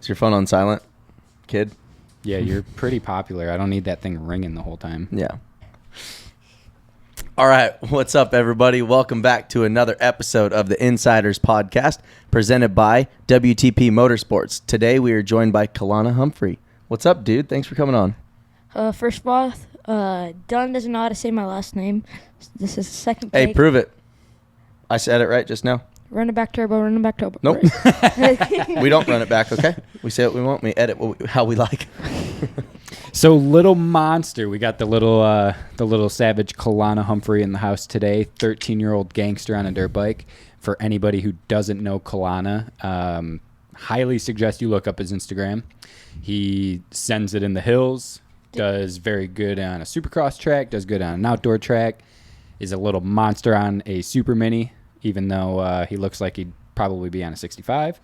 Is your phone on silent, kid? Yeah, you're pretty popular. I don't need that thing ringing the whole time. Yeah. All right. What's up, everybody? Welcome back to another episode of the Insiders Podcast presented by WTP Motorsports. Today, we are joined by Kelana Humphrey. What's up, dude? Thanks for coming on. First of all, Dunn doesn't know how to say my last name. This is the second Hey, take. prove it. I said it right just now. Run it back turbo, run it back turbo. Nope. We don't run it back, okay? We say what we want. We edit how we like. So, little monster, we got the little savage Kelana Humphrey in the house today. 13-year-old gangster on a dirt bike. For anybody who doesn't know Kelana, highly suggest you look up his Instagram. He sends it in the hills. Does very good on a supercross track. Does good on an outdoor track. Is a little monster on a super mini, even though he looks like he'd probably be on a 65.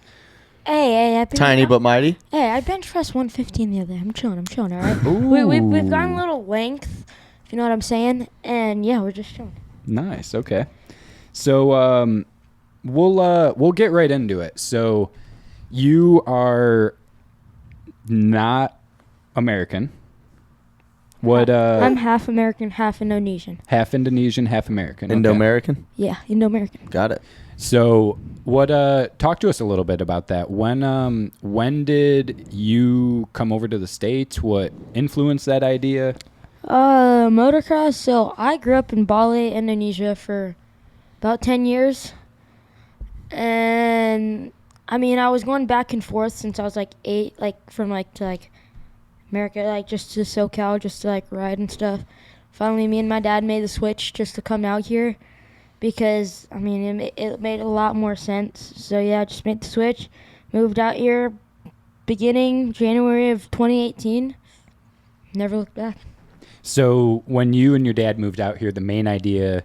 Hey, Tiny but mighty. Hey, I bench pressed 115 the other day. I'm chilling, all right? We've gotten a little length, if you know what I'm saying, and yeah, we're just chilling. Nice, okay. So we'll get right into it. So you are not American. What? I'm half American, half Indonesian. Half Indonesian, half American. Okay. Indo-American? Yeah, Indo-American. Got it. So what? Talk to us a little bit about that. When did you come over to the States? What influenced that idea? Motocross. So I grew up in Bali, Indonesia for about 10 years. And I mean, I was going back and forth since I was like 8, from to America, just to SoCal, just to ride and stuff. Finally, me and my dad made the switch just to come out here because, I mean, it made a lot more sense. So, yeah, I just made the switch, moved out here beginning January of 2018. Never looked back. So when you and your dad moved out here, the main idea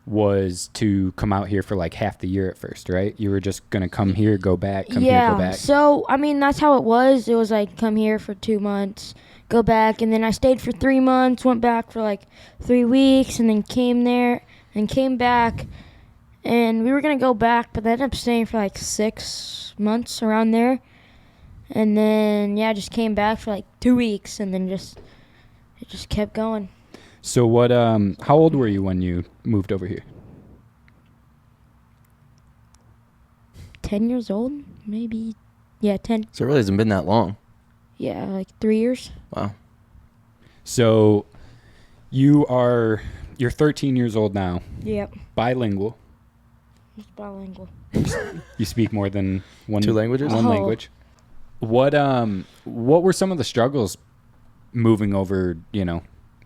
was to come out here for half the year at first, right? You were just going to come here, go back, come here, go back. So, I mean, that's how it was. It was come here for 2 months, go back, and then I stayed for 3 months, went back for 3 weeks, and then came there and came back. And we were going to go back, but I ended up staying for 6 months around there. And then, yeah, I just came back for 2 weeks, and then it just kept going. So what? How old were you when you moved over here? 10 years old, maybe. Yeah, 10. So it really hasn't been that long. Yeah, 3 years. Wow. So you're 13 years old now. Yep. Bilingual. Just bilingual. You speak more than one 2 languages? One language. What were some of the struggles moving over,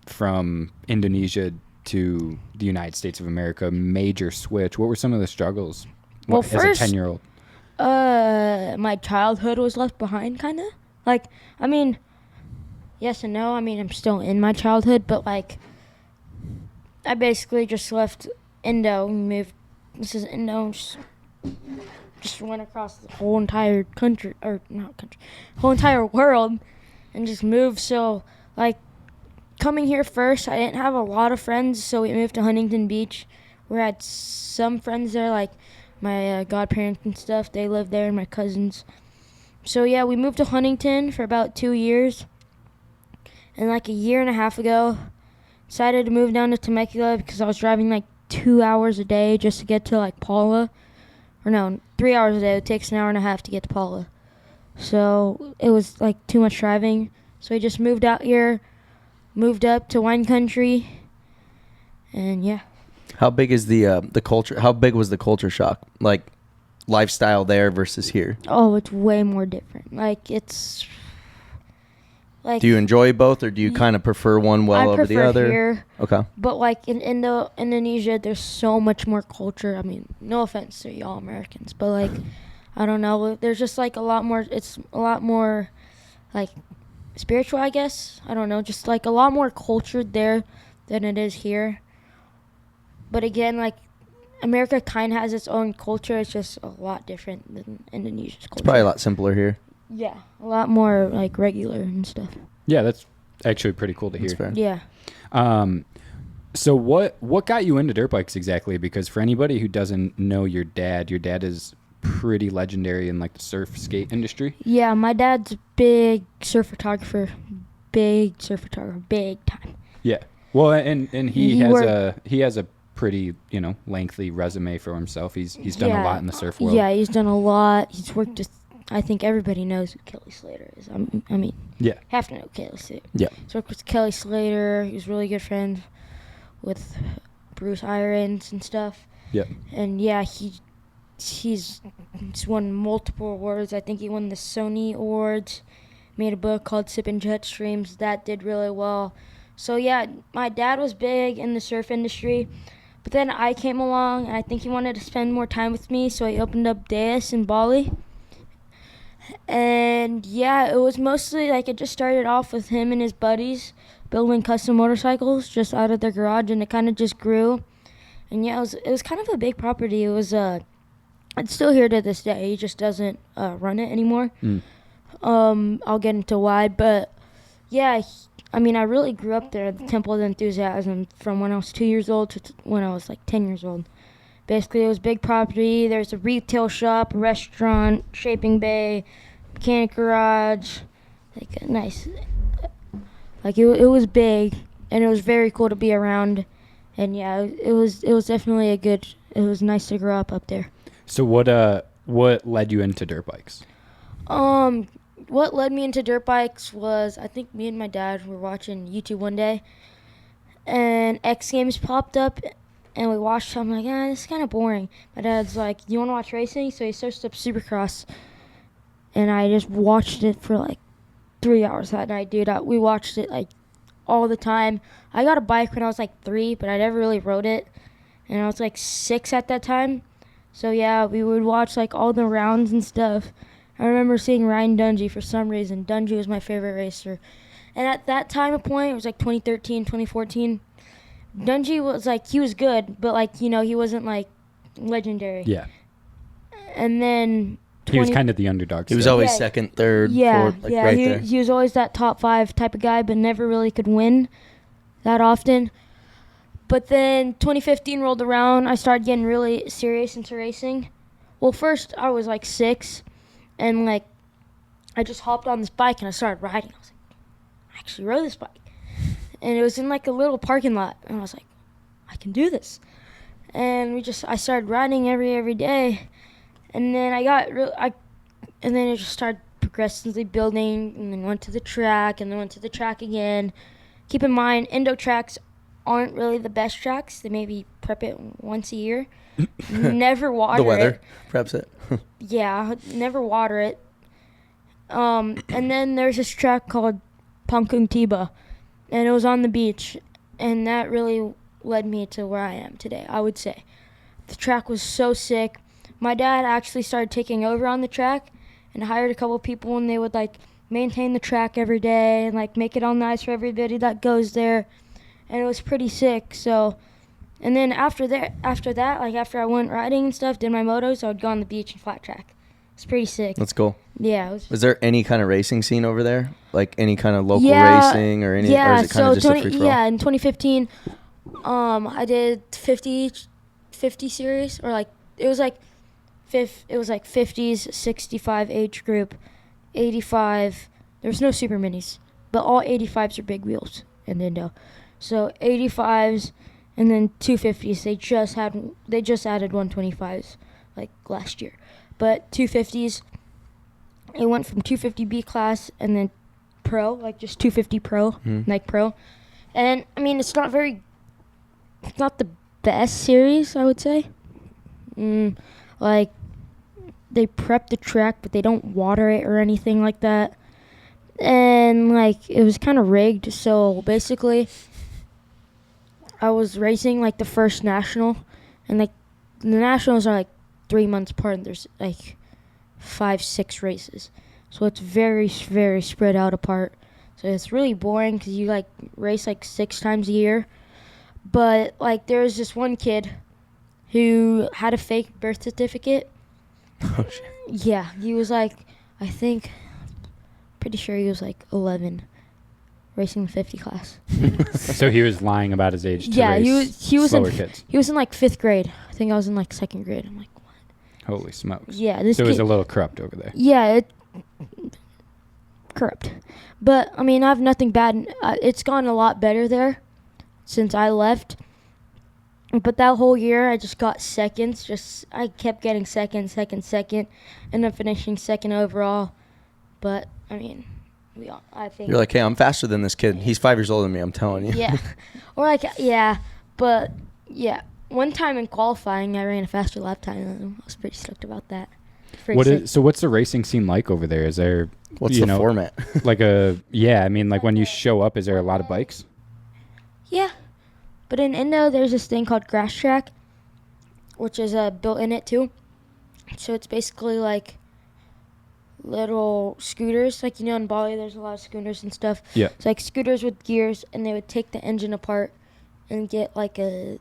from Indonesia to the United States of America, major switch? What were some of the struggles as first, a 10-year-old? My childhood was left behind, kind of. I mean, yes and no. I mean, I'm still in my childhood, but, I basically just left Indo and moved. This is Indo. Just went across the whole entire country, or not country, whole entire world, and just moved. So, coming here first, I didn't have a lot of friends, so we moved to Huntington Beach. We had some friends there, my godparents and stuff. They lived there, and my cousins. So, yeah, we moved to Huntington for about 2 years. And, a year and a half ago, decided to move down to Temecula because I was driving, 2 hours a day just to get to, Paula. Or, no, 3 hours a day. It takes an hour and a half to get to Paula. So, it was, too much driving. So, we just moved out here. Moved up to wine country, and yeah. How big is the culture? How big was the culture shock? Lifestyle there versus here? Oh, it's way more different. It's do you enjoy both, or do you kind of prefer one over the other? I prefer here. Okay. But in Indonesia, there's so much more culture. I mean, no offense to y'all Americans, but I don't know. There's just a lot more. It's a lot more spiritual, I guess. I don't know, just a lot more cultured there than it is here. But again, America kind of has its own culture. It's just a lot different than Indonesia's culture. It's probably a lot simpler here. Yeah, a lot more regular and stuff. Yeah, that's actually pretty cool to hear. That's fair. Yeah. So what got you into dirt bikes exactly? Because for anybody who doesn't know your dad is pretty legendary in like the surf skate industry. Yeah, my dad's a big surf photographer. Big surf photographer. Big time. Yeah. Well, and he worked- he has a pretty, lengthy resume for himself. He's done a lot in the surf world. Yeah, he's done a lot. He's worked with, I think everybody knows who Kelly Slater is. I mean, Yeah. have to know Kelly Slater. Yeah. He's worked with Kelly Slater. He was really good friends with Bruce Irons and stuff. Yeah. And yeah, he's won multiple awards. I think he won the Sony Awards. Made a book called Sippin' Jet Streams. That did really well. So yeah, my dad was big in the surf industry. But then I came along, and I think he wanted to spend more time with me, so he opened up Deus in Bali. And yeah, it was mostly like it just started off with him and his buddies building custom motorcycles just out of their garage, and it kind of just grew. And yeah, it was kind of a big property. It was it's still here to this day. He just doesn't run it anymore. I'll get into why, but yeah, I really grew up there at the Temple of Enthusiasm from when I was 2 years old to when I was like 10 years old. Basically, it was big property. There's a retail shop, a restaurant, shaping bay, mechanic garage, like a nice, like it was big, and it was very cool to be around. And yeah, it was definitely it was nice to grow up there. So what led you into dirt bikes? What led me into dirt bikes was, I think me and my dad were watching YouTube one day, and X Games popped up, and we watched it. I'm like, this is kind of boring. My dad's like, you want to watch racing? So he searched up Supercross, and I just watched it for like 3 hours that night, dude. We watched it like all the time. I got a bike when I was like 3, but I never really rode it, and I was like 6 at that time. So yeah, we would watch like all the rounds and stuff. I remember seeing Ryan Dungey for some reason. Dungey was my favorite racer. And at that time of point, it was like 2013, 2014. Dungey was like, he was good, but like, he wasn't like legendary. Yeah. And then He was kind of the underdog. He was still. always second, third, fourth, like right there. He was always that top 5 type of guy, but never really could win that often. But then 2015 rolled around. I started getting really serious into racing. Well, first I was like 6. And, like, I just hopped on this bike and I started riding. I was like, I actually rode this bike. And it was in, like, a little parking lot. And I was like, I can do this. And I started riding every day. And then and then it just started progressively building. And then went to the track. And then went to the track again. Keep in mind, Indo tracks aren't really the best tracks. They maybe prep it once a year. Never water it. The weather preps it. Yeah, never water it. And then there's this track called Pangkung Tiba, and it was on the beach, and that really led me to where I am today, I would say. The track was so sick. My dad actually started taking over on the track and hired a couple people, and they would like maintain the track every day and like make it all nice for everybody that goes there, and it was pretty sick. So, and then after that, like after I went riding and stuff, did my motos, I would go on the beach and flat track. It's pretty sick. That's cool. Yeah. Was there any kind of racing scene over there? Like any kind of local racing or any? Yeah, or is it kind of just a free for all? Yeah, in 2015, I did 50 series, or like it was like 50s, 65 age group, 85. There's no super minis, but all 85s are big wheels in the Indo. So 85s. And then 250s, they just added 125s like last year. But 250s, it went from 250B class and then pro, like just 250 pro, like pro. And it's not the best series, I would say. Like they prep the track, but they don't water it or anything like that. And like it was kind of rigged, so basically I was racing like the first national, and like the nationals are like 3 months apart, and there's like 5-6 races, so it's very, very spread out apart. So it's really boring because you like race like 6 times a year. But like there was this one kid who had a fake birth certificate. Oh shit. Yeah, he was like, pretty sure he was like 11. Racing the 50 class. So he was lying about his age to yeah, race he was slower kids. He was in like 5th grade. I think I was in like 2nd grade. I'm like, what? Holy smokes. Yeah, this So it was kid, a little corrupt over there. yeah, corrupt. But I mean, I have nothing bad. It's gone a lot better there since I left. But that whole year, I just got seconds. I kept getting second. Ended up finishing second overall. But I mean, I think You're like, hey, I'm faster than this kid. He's 5 years older than me. I'm telling you. yeah, or like yeah, but yeah. One time in qualifying, I ran a faster lap time than him. I was pretty stoked about that. So what's the racing scene like over there? Is there What's the format? like I mean, like when you show up, is there a lot of bikes? Yeah, but in Indo, there's this thing called grass track, which is built in it too. So it's basically like little scooters, like in Bali, there's a lot of scooters and stuff. Yeah. It's like scooters with gears, and they would take the engine apart and get like a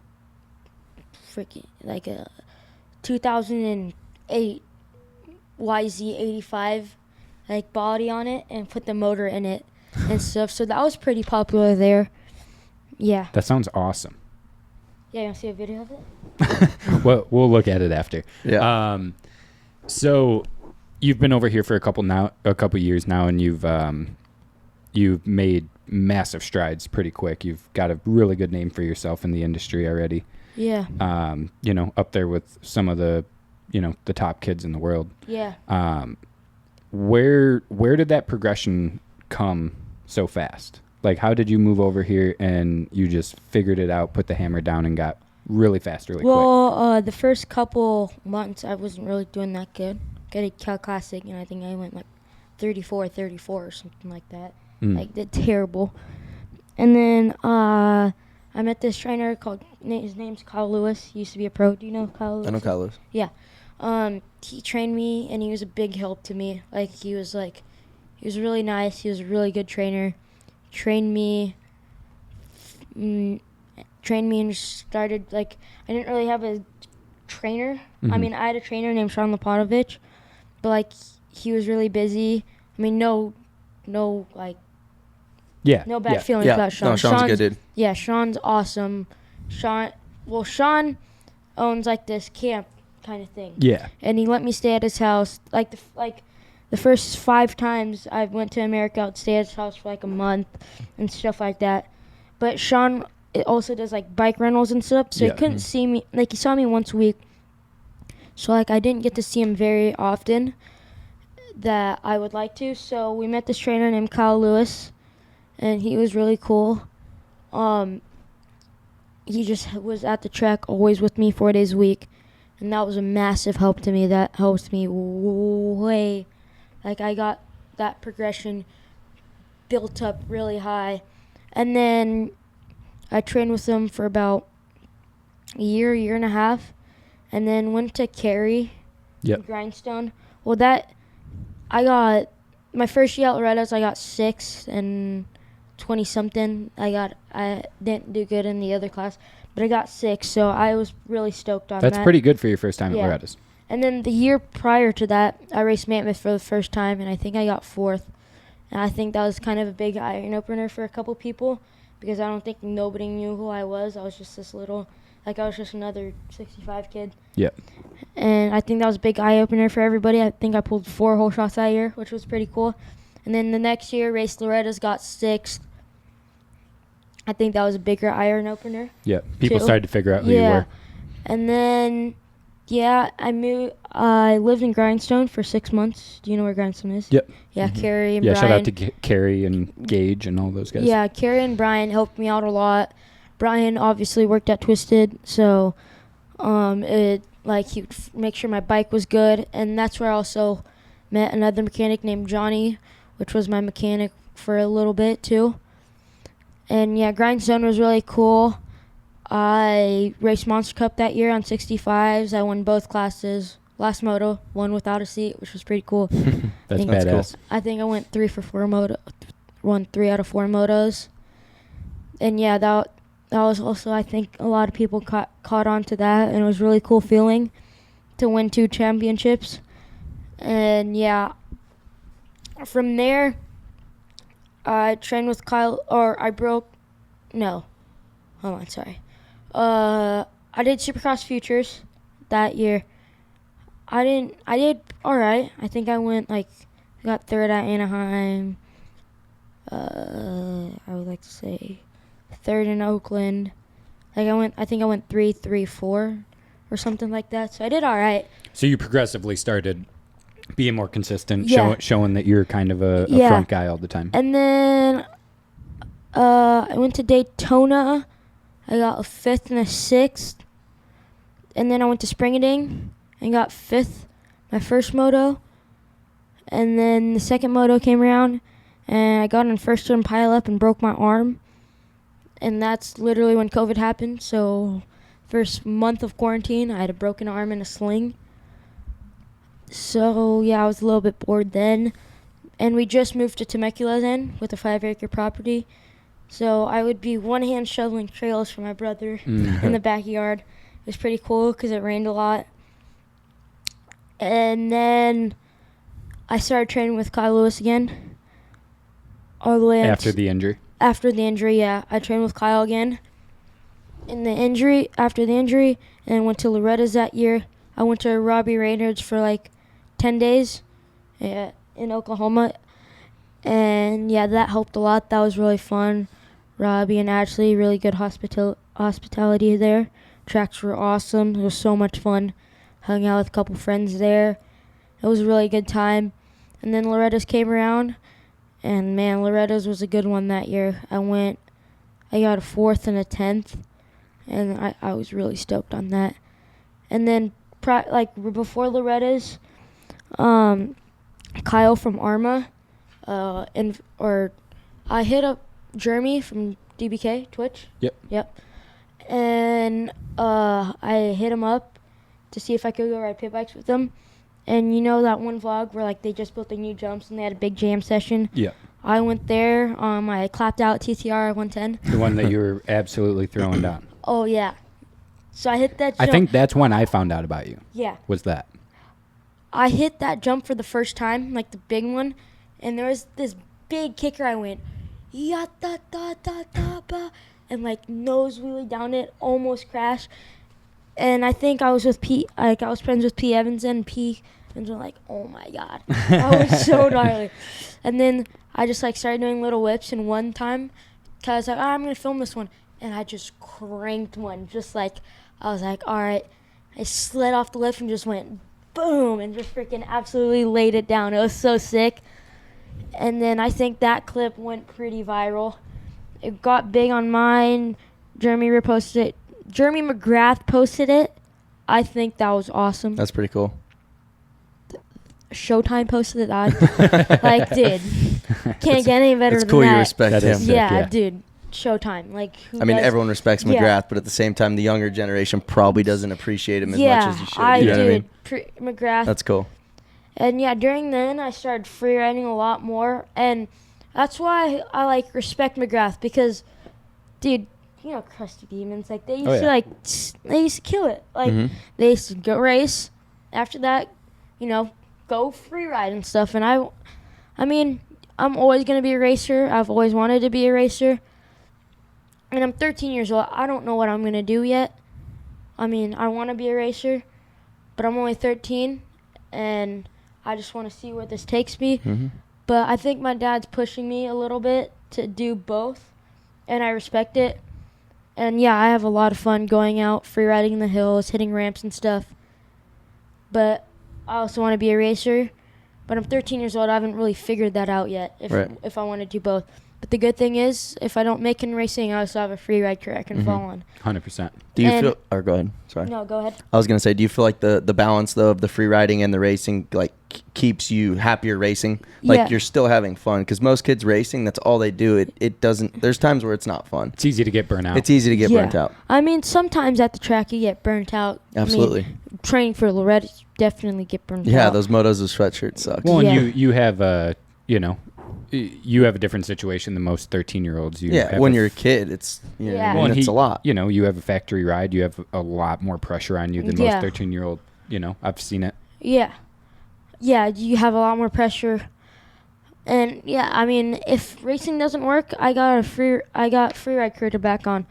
2008 YZ85 like body on it and put the motor in it and stuff. So that was pretty popular there. Yeah. That sounds awesome. Yeah, you want to see a video of it? Well, we'll look at it after. Yeah. So you've been over here for a couple years now, and you've made massive strides pretty quick. You've got a really good name for yourself in the industry already. Yeah. Up there with some of the top kids in the world. Yeah. Where did that progression come so fast? Like, how did you move over here and you just figured it out, put the hammer down, and got really fast, really quick? Well, the first couple months, I wasn't really doing that good. Got a Cal Classic, and I think I went like 34 or something like that. Like, did terrible. And then I met this trainer his name's Kyle Lewis. He used to be a pro. Do you know Kyle Lewis? I know Kyle Lewis. Yeah. He trained me, and he was a big help to me. He was really nice. He was a really good trainer. Trained me and started, I didn't really have a trainer. Mm-hmm. I mean, I had a trainer named Sean Lapotovich, but, he was really busy. I mean, no bad feelings about Sean. No, Sean's a good dude. Yeah, Sean's awesome. Sean owns, this camp kind of thing. Yeah. And he let me stay at his house. The first 5 times I went to America, I would stay at his house for a month and stuff like that. But Sean also does bike rentals and stuff, so he couldn't see me. He saw me once a week. So I didn't get to see him very often that I would like to. So we met this trainer named Kyle Lewis, and he was really cool. He just was at the track always with me 4 days a week, and that was a massive help to me. That helped me way. I got that progression built up really high. And then I trained with him for about a year and a half, and then went to Cary, Grindstone. Well, I got my first year at Loretta's, I got 6th and 20-something. I didn't do good in the other class, but I got 6th, so I was really stoked on that. That's pretty good for your first time at Loretta's. And then the year prior to that, I raced Mammoth for the first time, and I think I got 4th. And I think that was kind of a big eye-opener for a couple people, because I don't think nobody knew who I was. I was just this little, I was just another 65 kid. Yeah. And I think that was a big eye-opener for everybody. I think I pulled 4 whole shots that year, which was pretty cool. And then the next year, raced Loretta's, got 6th. I think that was a bigger eye-opener. Yeah. People started to figure out who you were. And then... yeah, I lived in Grindstone for 6 months. Do you know where Grindstone is? Yep. Yeah, Mm-hmm. Carrie and Brian. Shout out to Carrie and Gage and all those guys. Yeah, Carrie and Brian helped me out a lot. Brian obviously worked at Twisted, so he would make sure my bike was good. And that's where I also met another mechanic named Johnny, which was my mechanic for a little bit too. And yeah, Grindstone was really cool. I raced Monster Cup that year on 65s. I won both classes. Last moto, won without a seat, which was pretty cool. That's badass. Cool. I think I went 3 for 4 won 3 out of 4 motos. And yeah, that was also, I think a lot of people caught on to that, and it was a really cool feeling to win 2 championships. And yeah, from there, I trained with Kyle, I did Supercross Futures that year. I did all right. I think I got third at Anaheim. I would like to say third in Oakland. I think I went 3, 3, 4 or something like that. So I did all right. So you progressively started being more consistent, Yeah. showing that you're kind of a Yeah. front guy all the time. And then I went to Daytona. I got a 5th and a 6th. And then I went to Springading and got 5th my first moto. And then the second moto came around, and I got in first turn pile up and broke my arm. And that's literally when COVID happened. So first month of quarantine, I had a broken arm and a sling. So yeah, I was a little bit bored then. And we just moved to Temecula then with a 5-acre property. So I would be one hand shoveling trails for my brother in the backyard. It was pretty cool because it rained a lot. And then I started training with Kyle Lewis again. All the way After the injury? After the injury, yeah. I trained with Kyle again. After the injury, and went to Loretta's that year. I went to Robbie Reynolds for 10 days in Oklahoma. And yeah, that helped a lot. That was really fun. Robbie and Ashley, really good hospitality there. Tracks were awesome. It was so much fun. Hung out with a couple friends there. It was a really good time. And then Loretta's came around. And man, Loretta's was a good one that year. I got a 4th and a 10th. And I was really stoked on that. And then before Loretta's, Kyle from Arma, I hit up Jeremy from DBK Twitch. Yep. And I hit him up to see if I could go ride pit bikes with him. And you know that one vlog where they just built the new jumps and they had a big jam session? Yeah. I went there. I clapped out TTR 110. The one that you were absolutely throwing down. Oh yeah. So I hit that jump. I think that's when I found out about you. Yeah. Was that? I hit that jump for the first time, the big one, and there was this big kicker. I went, ya da da da da ba, and nose wheelie down it, almost crashed. And I think I was with P. I was friends with P. Evans, and P. Evans were oh my god, that was so gnarly. And then I just started doing little whips, and one time, cause I'm gonna film this one, and I just cranked one, I was all right. I slid off the lift and just went boom, and just freaking absolutely laid it down. It was so sick. And then I think that clip went pretty viral. It got big on mine. Jeremy reposted it. Jeremy McGrath posted it. I think that was awesome. That's pretty cool. Showtime posted it. Dude, can't get any better It's than cool that. you respect That him. is sick, yeah. Dude. Showtime. Everyone respects McGrath, Yeah. but at the same time, the younger generation probably doesn't appreciate him as much as you should. I You know did. what I mean? McGrath. That's cool. And yeah, during then I started free riding a lot more, and that's why I respect McGrath because, dude, Crusty Demons they used they used to kill it. They used to go race. After that, go free ride and stuff. And I mean, I'm always gonna be a racer. I've always wanted to be a racer. And I'm 13 years old. I don't know what I'm gonna do yet. I mean, I want to be a racer, but I'm only 13, and I just want to see where this takes me. Mm-hmm. But I think my dad's pushing me a little bit to do both, and I respect it. And yeah, I have a lot of fun going out, free riding in the hills, hitting ramps and stuff. But I also want to be a racer. But I'm 13 years old. I haven't really figured that out yet, if I want to do both. But the good thing is, if I don't make it in racing, I also have a free ride career I can fall on. 100%. Do you And- feel? Or go ahead. Sorry. No, go ahead. I was gonna say, do you feel like the balance though of the free riding and the racing keeps you happier racing? Yeah. You're still having fun because most kids racing, that's all they do. It doesn't. There's times where it's not fun. It's easy to get burnt out. It's easy to get burnt out. I mean, sometimes at the track you get burnt out. Absolutely. I mean, training for Loretta, you definitely get burnt out. Yeah, those motos with sweatshirts suck. Well, Yeah. and you have you have a different situation than most 13-year-olds. Yeah, when you're a kid, it's Yeah. Well, and it's a lot. You have a factory ride. You have a lot more pressure on you than Yeah. most 13-year-old. I've seen it. Yeah. Yeah, you have a lot more pressure. And yeah, I mean, if racing doesn't work, I got free ride career to back on.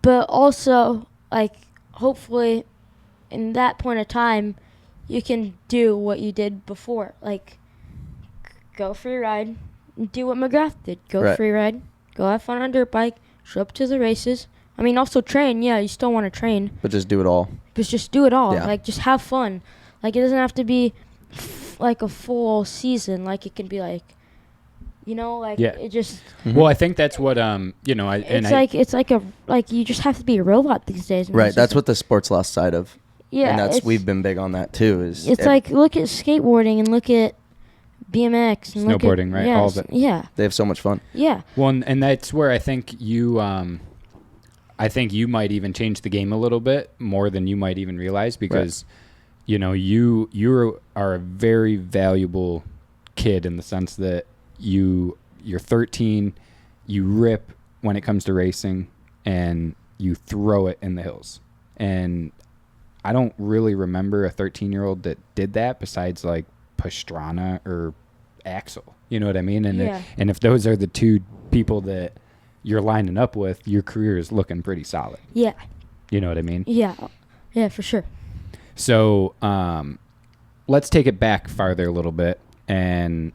But also, hopefully in that point of time, you can do what you did before. Like, go free ride, do what McGrath did. Go Right. free ride, go have fun on a dirt bike, show up to the races. I mean, also train. Yeah, you still want to train, But just do it all. but just do it all. Yeah. Like, just have fun. Like, it doesn't have to be like a full season. Like, it can be like, like Yeah. it just. Mhm. Well, I think that's what It's like you just have to be a robot these days. and Right. it's That's just what the sports lost sight of. Yeah, And that's it's- we've been big on that too. Is It's like, look at skateboarding and look at BMX and look at, Snowboarding, right? All of it. Yeah, they have so much fun. yeah, Well, and that's where I think you might even change the game a little bit more than you might even realize, because you are a very valuable kid in the sense that you're 13, you rip when it comes to racing, and you throw it in the hills. And I don't really remember a 13-year-old that did that besides like Pastrana or Axel. You know what I mean? And Yeah. and if those are the two people that you're lining up with, your career is looking pretty solid. yeah, You know what I mean? yeah, for sure. So let's take it back farther a little bit. And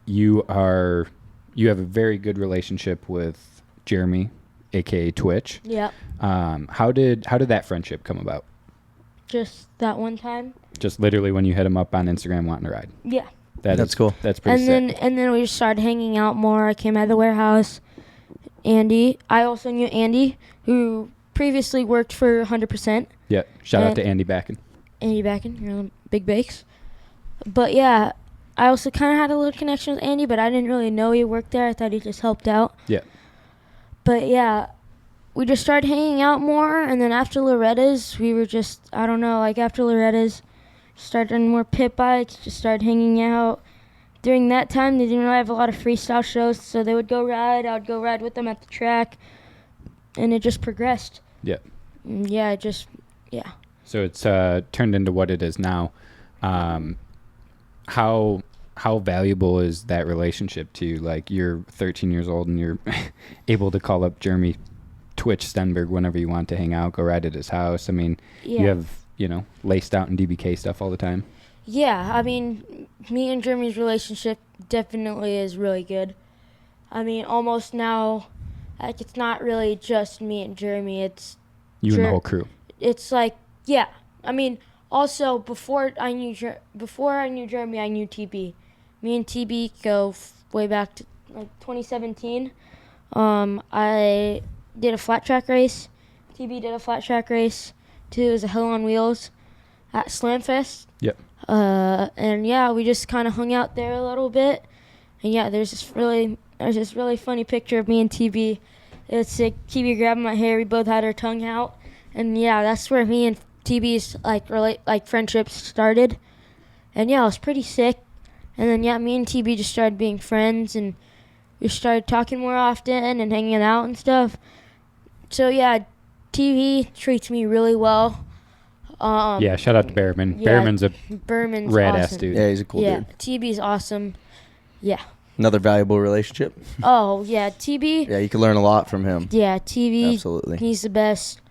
you have a very good relationship with Jeremy, aka Twitch. Yeah, How did that friendship come about? just that one time. Just literally when you hit him up on Instagram wanting to ride. Yeah, That's cool. That's pretty sick. and then we just started hanging out more. I came out of the warehouse. Andy, I also knew Andy, who previously worked for 100%. Yeah. Shout out to Andy Backen. Andy Backen, you're on Big Bakes. But yeah, I also kind of had a little connection with Andy, but I didn't really know he worked there. I thought he just helped out. Yeah. But yeah, we just started hanging out more, and then after Loretta's, we were just, I don't know, like after Loretta's, started on more pit bikes, just started hanging out. During that time, they didn't really have a lot of freestyle shows, so they would go ride. I would go ride with them at the track, and it just progressed. Yeah. Yeah, So it's turned into what it is now. How valuable is that relationship to you? Like, you're 13 years old and you're able to call up Jeremy Twitch Stenberg whenever you want to hang out, go ride at his house. I mean, yeah. you have, laced out in DBK stuff all the time. Yeah, I mean, me and Jeremy's relationship definitely is really good. I mean, almost now, like, it's not really just me and Jeremy. It's You and the whole crew. It's like, yeah. I mean, also before I knew Jeremy, I knew TB. Me and TB go way back to like 2017. I did a flat track race. TB did a flat track race too. It was a Hell on Wheels at Slamfest. Yep. And yeah, we just kind of hung out there a little bit. And yeah, there's this really funny picture of me and TB. It's like TB grabbing my hair. We both had our tongue out. And yeah, that's where me and TB's friendship started. And yeah, it was pretty sick. And then yeah, me and TB just started being friends, and we started talking more often and hanging out and stuff. So yeah, TB treats me really well. Yeah, shout out to Behrman. yeah, Behrman's a Berman's rad awesome. ass dude. Yeah, he's a cool yeah, dude. TB's awesome. Yeah. Another valuable relationship. Oh yeah, TB. Yeah, you can learn a lot from him. Yeah, TB. Absolutely. He's the best.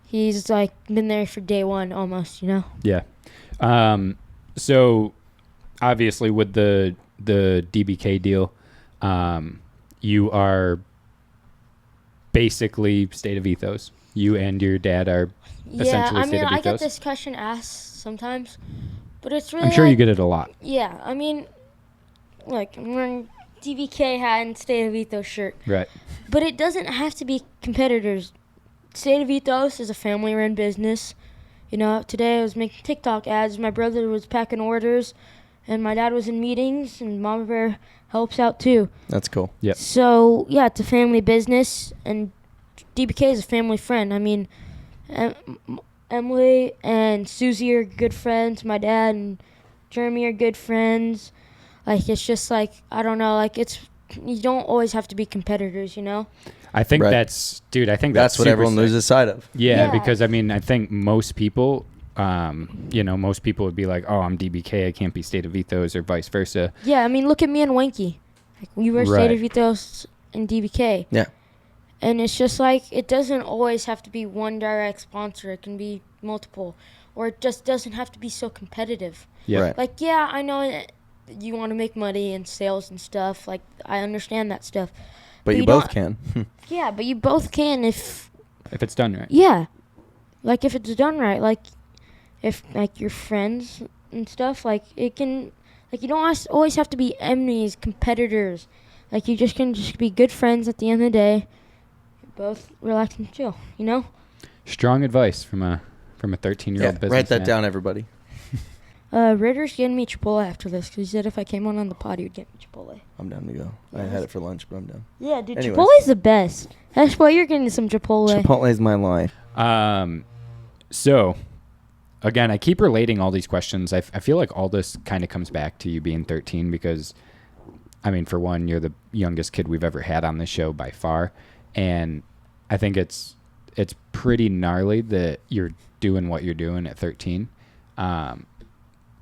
He's like been there for day one almost, Yeah. So obviously with the DBK deal, you are basically state of Ethos. You and your dad are Yeah, essentially I state mean, of I get Ethos. this question asked sometimes, but it's really I'm sure you like- get it a lot. Yeah, I mean, look, I'm wearing DBK hat and State of Ethos shirt, Right. but it doesn't have to be competitors. State of Ethos is a family-run business. Today I was making TikTok ads. My brother was packing orders, and my dad was in meetings, and Mama Bear helps out too. That's cool. Yep. So, yeah, it's a family business, and DBK is a family friend. I mean, Emily and Susie are good friends. My dad and Jeremy are good friends. Like, it's just like, I don't know, like, you don't always have to be competitors, I think Right. that's That's what super everyone sick. loses sight of. Yeah, Yeah. because I mean, I think most people, most people would be like, "Oh, I'm DBK, I can't be State of Ethos," or vice versa. Yeah, I mean, look at me and Wanky. Like, we were Right. State of Ethos and DBK. Yeah. And it's just like, it doesn't always have to be one direct sponsor. It can be multiple. or it just doesn't have to be so competitive. Yeah. Right. Like, yeah, I know that you want to make money in sales and stuff. Like, I understand that stuff. But you both can. Yeah, but you both can if it's done right. Yeah. Like, if it's done right. Like, if, like, you're friends and stuff, like, it can, like, you don't always have to be enemies, competitors. Like, you just can just be good friends at the end of the day. Both relax and chill, you know? Strong advice from a 13-year-old businessman. Write that down, everybody. Ritter's getting me Chipotle after this, because he said if I came on the pod, he would get me Chipotle. I'm down to go. I Yes. had it for lunch, but I'm down. Yeah, dude, Anyways. Chipotle's the best. That's why you're getting some Chipotle. Chipotle's my life. So, again, I keep relating all these questions. I feel like all this kind of comes back to you being 13 because, I mean, for one, you're the youngest kid we've ever had on this show by far. And I think it's pretty gnarly that you're doing what you're doing at 13.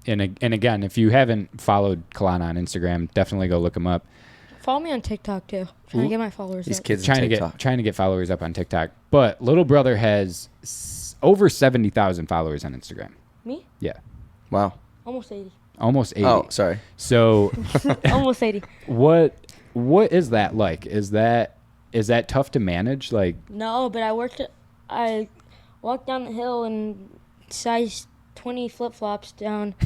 And again, if you haven't followed Kelana on Instagram, definitely go look him up. Follow me on TikTok, too. Trying to get my followers These up. kids Trying to get followers up on TikTok. But little brother has over 70,000 followers on Instagram. Me? Yeah, Wow. Almost 80. almost 80. Oh, sorry. So Almost 80. what is that like? Is that tough to manage? Like, No, but I walked down the hill in size 20 flip-flops down.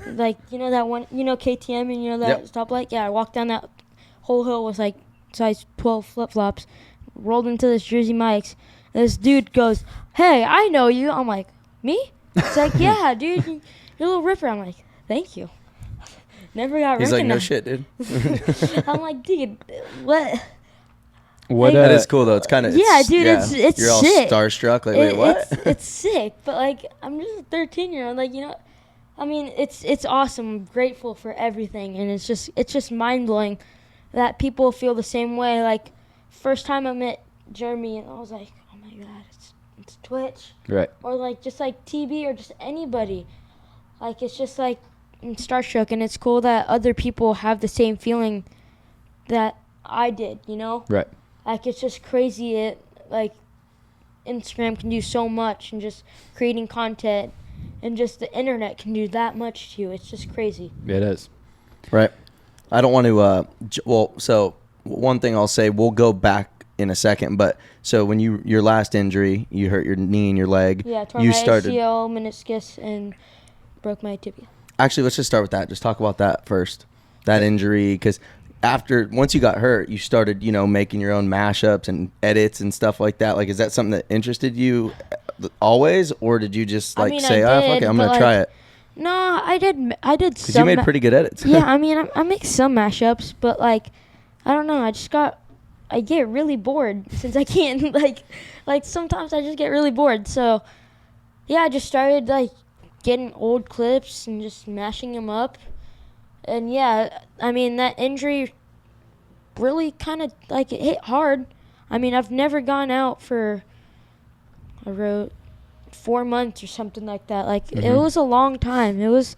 Like, you know that one, KTM and you know that Yep. stoplight? Yeah, I walked down that whole hill with like size 12 flip-flops, rolled into this Jersey Mike's. And this dude goes, "Hey, I know you." I'm like, "Me?" It's like, "Yeah, dude, you're a little ripper." I'm like, "Thank you." Never got He's like, no recognized. shit, dude. I'm like, "Dude, what?" what? That is cool, though. It's kind of... Yeah, dude, it's You're all sick. starstruck. Like, wait, what? It's sick, but like I'm just a 13-year-old. Like, I mean, it's awesome. I'm grateful for everything, and it's just mind blowing that people feel the same way. Like, first time I met Jeremy, and I was like, oh my god, it's Twitch, Right. or like just like TB or just anybody. Like, it's just like I'm starstruck, and it's cool that other people have the same feeling that I did. Right. Like, it's just crazy. Like, Instagram can do so much, and just creating content, and just the internet can do that much to you. It's just crazy. It is. Right. I don't want to... so one thing I'll say, we'll go back in a second, but so when your last injury, you hurt your knee and your leg. Yeah, I tore you my started... ACL, meniscus, and broke my tibia. Actually, let's just start with that. Just talk about that first. That injury, because... once you got hurt, you started, making your own mashups and edits and stuff like that. Like, is that something that interested you always, or did you just I mean, say, I fuck did, it, I'm but, gonna try like, it? No, I did Because some. you made pretty good edits. Yeah, I mean, I make some mashups, but like, I don't know. I get really bored since I can't like sometimes I just get really bored. So yeah, I just started like getting old clips and just mashing them up. And yeah, I mean, that injury really kind of like it hit hard. I mean, I've never gone out for 4 months or something like that. Like, it was a long time. It was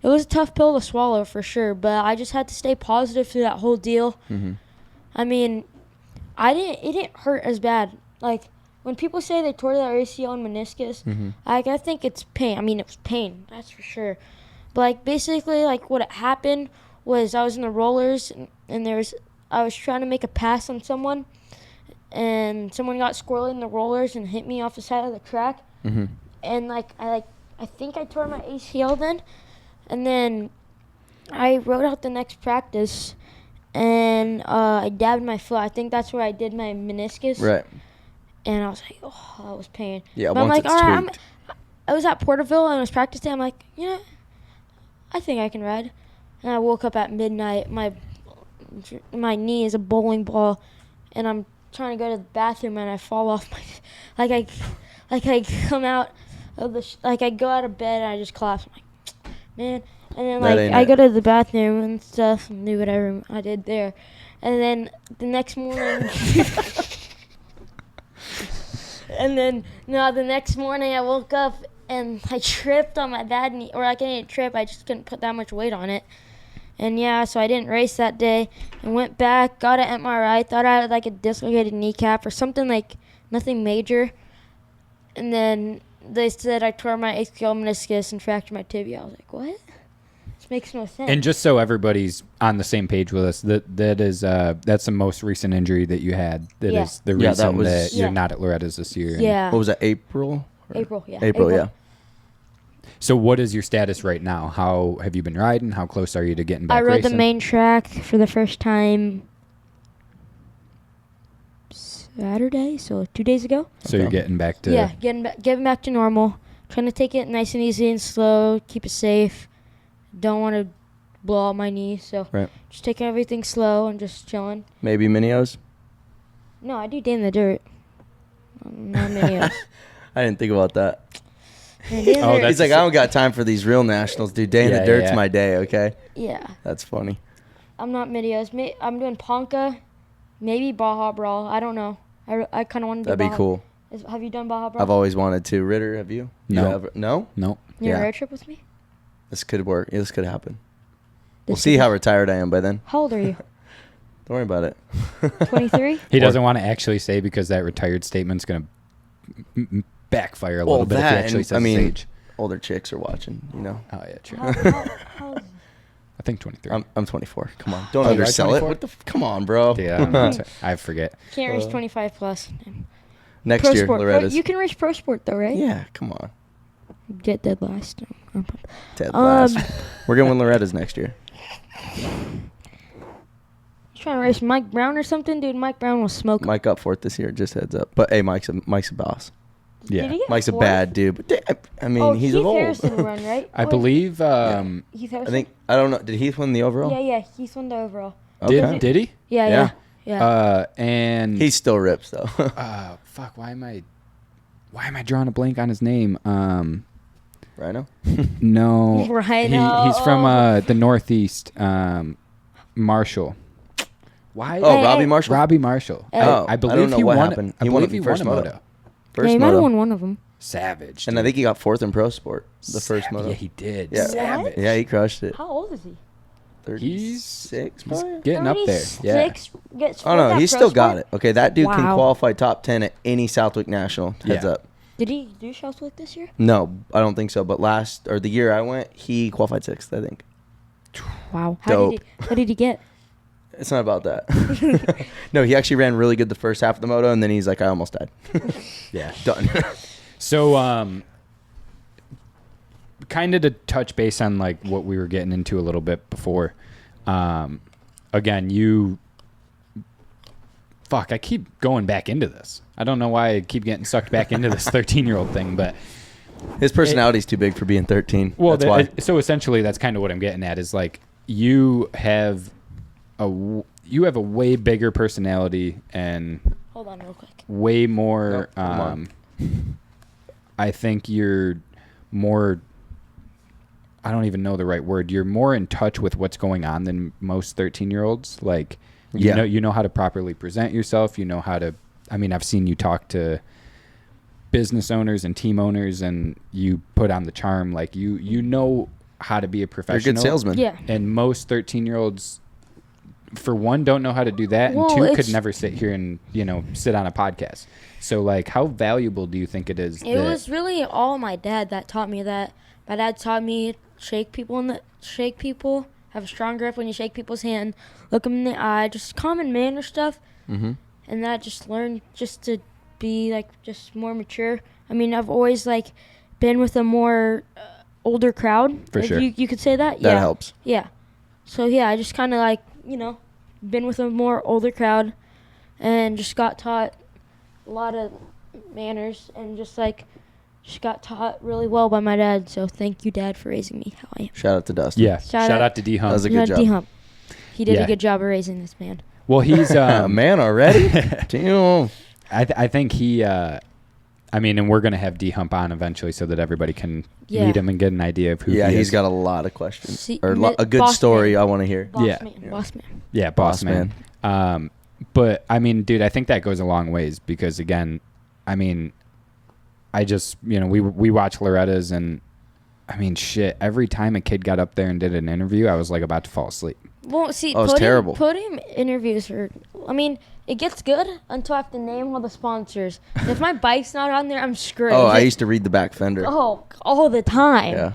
a tough pill to swallow for sure, but I just had to stay positive through that whole deal. I mean, it didn't hurt as bad. Like, when people say they tore their ACL and meniscus, like, I think it's pain. I mean, it was pain, that's for sure. But like, basically, like, what happened was I was in the rollers, and I was trying to make a pass on someone, and someone got squirrely in the rollers and hit me off the side of the track. And I think I tore my ACL then, and then I rode out the next practice, and I dabbed my foot. I think that's where I did my meniscus. Right. And I was like, oh, that was pain. Yeah, but I'm once like, it's all right, tweaked. I was at Porterville, and it was practice day. I'm like, I think I can ride. And I woke up at midnight. My knee is a bowling ball, and I'm trying to go to the bathroom, and I fall off my, I come out of I go out of bed, and I just collapse. I'm like, man. And then I go to the bathroom and stuff and do whatever I did there. And then the next morning, the next morning I woke up and I tripped on my bad knee, or I didn't trip, I just couldn't put that much weight on it. And yeah, so I didn't race that day, and went back, got an MRI, thought I had like a dislocated kneecap or something, like nothing major. And then they said I tore my ACL meniscus and fractured my tibia. I was like, what? This makes no sense. And just so everybody's on the same page with us, that's the most recent injury that you had. That is the reason that you're not at Loretta's this year. Yeah. What was that, April? April, yeah. April, yeah. So what is your status right now? How have you been riding? How close are you to getting back I rode racing? the main track for the first time Saturday, so 2 days ago. So you're getting back to... Yeah, getting back to normal. Trying to take it nice and easy and slow, keep it safe. Don't want to blow out my knee, so just taking everything slow and just chilling. Maybe Minios? No, I do day in the dirt. Not Minios. I didn't think about that. He's He's like, I don't got time for these real nationals, dude. Day in the dirt's my day, okay? Yeah. That's funny. I'm not Minios. I'm doing Ponca, maybe Baja Brawl. I don't know. I kind of want to do That'd be Baja. cool. Have you done Baja Brawl? I've always wanted to. Ritter, have you? No. No? Nope. You road trip with me? This could work. Yeah, this could happen. We'll see how retired I am by then. How old are you? Don't worry about it. 23? He doesn't want to actually say because that retired statement's going to backfire a little bit if he actually says his age. Older chicks are watching, you know. Oh, yeah, true. How I think 23. I'm 24. Come on. Don't Oh, you're undersell it. 24? What the come on, bro. Yeah, I forget. can't reach 25 plus. Next Pro year, sport. Loretta's. You can reach pro sport though, right? Yeah, come on. Get dead last. Dead last. We're going to win Loretta's next year. Trying to race Mike Brown or something, dude. Mike Brown will smoke. Mike got fourth this year, just heads up. But hey, Mike's a boss. Yeah. Did he get Mike's a fourth? bad dude. But I mean, he's Heath old. Harrison run, right? I believe... Heath Harrison? I don't know. Did Heath win the overall? Yeah, Heath won the overall. Okay. Did he? Yeah. And... He still rips though. Fuck, why am I drawing a blank on his name? Rhino? No. Rhino. He's from the Northeast. Marshall. Why? Oh, Robbie Marshall? Robbie Marshall. I believe I don't know he what won. happened. I He won believe the he first won a moto. moto. First he might have moto. won one of them. Savage. And I think he got fourth in pro sport. The first moto. Yeah, he did. Yeah. Savage. Yeah, he crushed it. How old is he? 36, He's probably? getting up there. Yeah. 36 gets Oh, no, fourth he's at still pro got sport? it. Okay, that dude can Wow. qualify top 10 at any Southwick National. Heads Yeah. up. Did he do Southwick this year? No, I don't think so. But the year I went, he qualified 6th, I think. Wow. Dope. How did he get? It's not about that. No, he actually ran really good the first half of the moto, and then he's like, I almost died. Yeah. Done. So, kind of to touch base on like what we were getting into a little bit before. Again, I keep going back into this. I don't know why I keep getting sucked back into this 13-year-old thing, but His personality's too big for being 13. well, That's why. so essentially, that's kind of what I'm getting at. Is like you have a way bigger personality and Hold on real quick. way more. Nope, come on. I think you're more. I don't even know the right word. You're more in touch with what's going on than most 13-year-olds. Like, you know how to properly present yourself. You know how to. I mean, I've seen you talk to business owners and team owners, and you put on the charm. Like you know how to be a professional. You're a good salesman. Yeah. And most 13-year-olds, for one, don't know how to do that, Well, and two, it's- could never sit here and sit on a podcast. So, like, how valuable do you think it is? It was really all my dad that taught me that. My dad taught me shake people, have a strong grip when you shake people's hand, look them in the eye, just common manner stuff. Mm-hmm. And that just learned just to be like just more mature. I mean, I've always like been with a more older crowd. For if sure. You could say that. That Yeah. helps. Yeah. So yeah, I just kind of like been with a more older crowd, and just got taught a lot of manners, and just got taught really well by my dad. So thank you, Dad, for raising me how I am. Shout out to Dustin. Yeah. Shout Shout out- out to D Hump. That was a good job. D-Hump. He did Yeah. a good job of raising this man. Well, he's Man already? Damn. I think he. And we're gonna have D Hump on eventually so that everybody can Yeah. meet him and get an idea of who. Yeah, he he's is. got a lot of questions. See, Or a good boss story man. I want to hear. Boss Yeah. man. Yeah. Boss man. Yeah, boss Boss man. But I mean, dude, I think that goes a long ways because again, I mean, I just we watch Loretta's and I mean shit. Every time a kid got up there and did an interview, I was like about to fall asleep. Well, see, Oh, it's terrible. podium interviews are I mean, it gets good until I have to name all the sponsors. If my bike's not on there, I'm screwed. Oh, I used to read the back fender. Oh, all the time. Yeah.